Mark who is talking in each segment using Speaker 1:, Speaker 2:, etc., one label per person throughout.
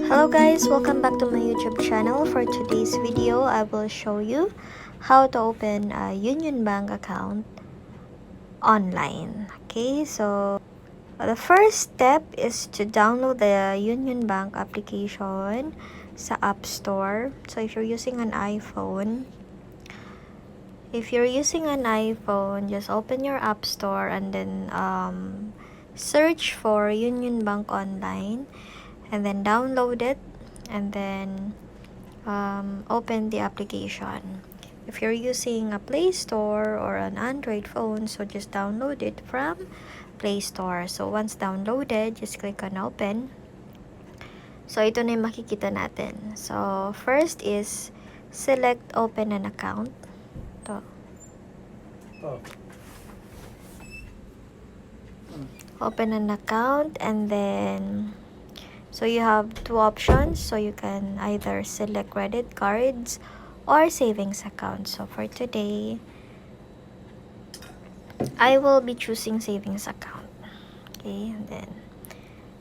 Speaker 1: Hello guys, welcome back to my YouTube channel. For today's video, I will show you how to open a Unionbank account online. Okay, so the first step is to download the Unionbank application sa App Store. So if you're using an iPhone, just open your App Store and then search for Unionbank online and then download it and then open the application. If you're using a Play Store or an Android phone, so just download it from Play Store. So once downloaded, just click on open. So ito na yung makikita natin. So first is select open an account. Ito. Open an account and then so you have two options. So you can either select credit cards or savings account. So for today, I will be choosing savings account. Okay, and then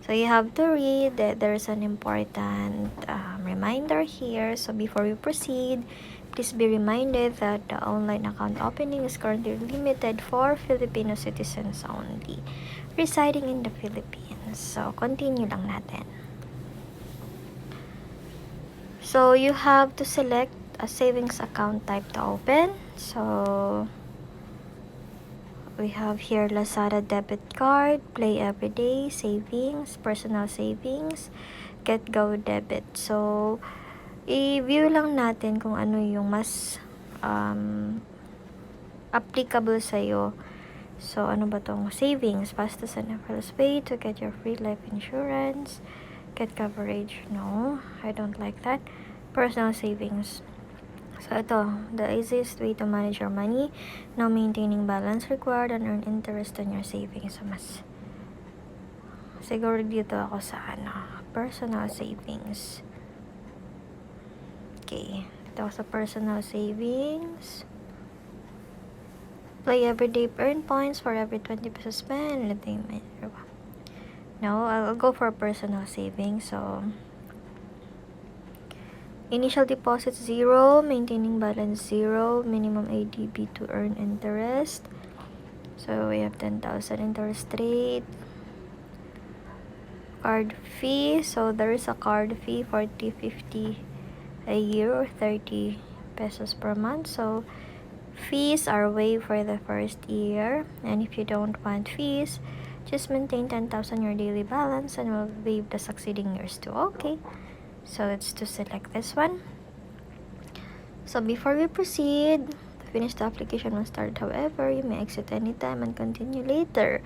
Speaker 1: so you have to read that there's an important reminder here. So before we proceed, please be reminded that the online account opening is currently limited for Filipino citizens only residing in the Philippines. So continue lang natin. So you have to select a savings account type to open. So we have here Lazada debit card, Play Everyday, savings, personal savings, Get Go debit. So i-view lang natin kung ano yung mas applicable sa'yo. So ano ba tong savings? Fastest and effortless way to get your free life insurance. Get coverage. No, I don't like that. Personal savings. So ito, the easiest way to manage your money. No maintaining balance required and earn interest on your savings. So mas siguro dito ako sa personal savings. Okay, dito ako sa personal savings. Play everyday, earn points for every 20 pesos spent. No, I'll go for personal savings. So initial deposit 0, maintaining balance 0, minimum ADB to earn interest. So we have 10,000 interest rate. Card fee. So there is a card fee 40-50 a year or 30 pesos per month. So fees are waived for the first year, and if you don't want fees, just maintain 10,000 your daily balance and we'll waive the succeeding years too. Okay, so let's to select this one. So before we proceed, to finish the application when started. However, you may exit anytime and continue later.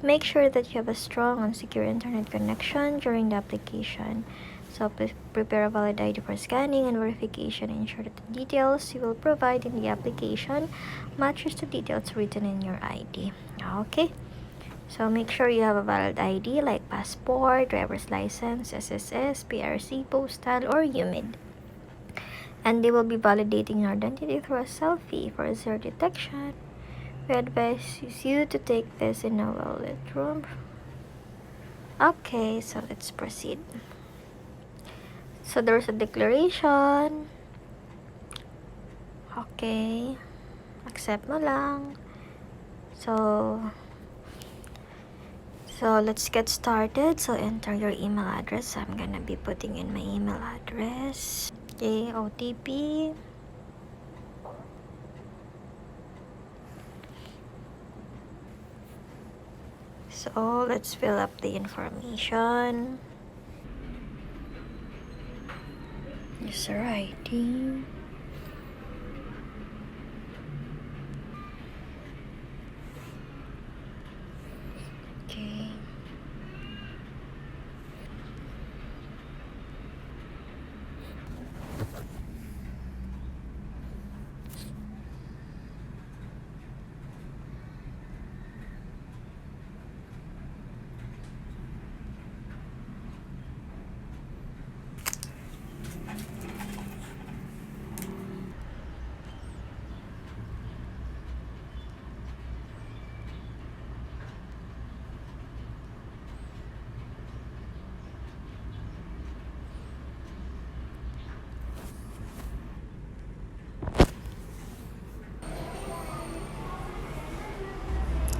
Speaker 1: Make sure that you have a strong and secure internet connection during the application. So please prepare a valid ID for scanning and verification. Ensure that the details you will provide in the application matches the details written in your ID. Okay. So make sure you have a valid ID like passport, driver's license, SSS, PRC, postal, or UMID. And they will be validating your identity through a selfie for zero detection. We advise you to take this in a well-lit room. Okay, so let's proceed. So there's a declaration. Okay. Accept mo lang. So let's get started. So enter your email address. I'm gonna be putting in my email address. Okay, OTP. So let's fill up the information. User ID. Okay.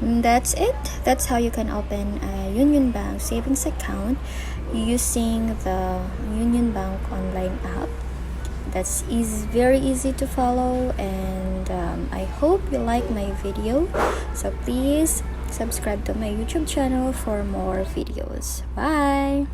Speaker 2: That's it. That's how you can open a Unionbank savings account using the Unionbank online app. That's very easy to follow, and I hope you like my video. So please subscribe to my YouTube channel for more videos. Bye.